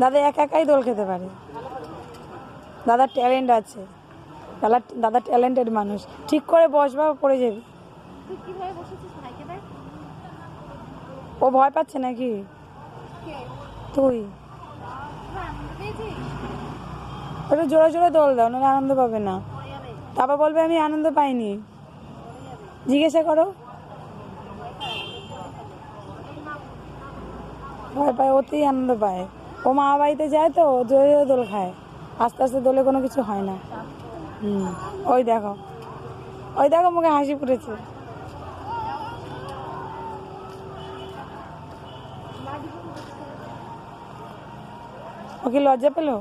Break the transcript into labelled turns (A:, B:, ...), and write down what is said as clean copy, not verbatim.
A: দাদা একা একাই দোল খেতে পারে, দাদার ট্যালেন্ট আছে, দাদা ট্যালেন্টেড মানুষ। ঠিক করে বসবা, পড়ে যাবি। ও ভয় পাচ্ছে নাকি? তুই ওটা জোরে জোরে দোল দাও, নাহলে আনন্দ পাবে না। তারপর বলবে আমি আনন্দ পাইনি। জিজ্ঞাসা করো। ভয় পায়, ওতেই আনন্দ পায়। ও মা বাড়িতে যায় তো জোরে জোরে দোল খায়, আস্তে আস্তে দোলে কোনো কিছু হয় না। ওই দেখো, ওই দেখো মুখে হাসি ফুটেছে। ও কি লজ্জা পেলো?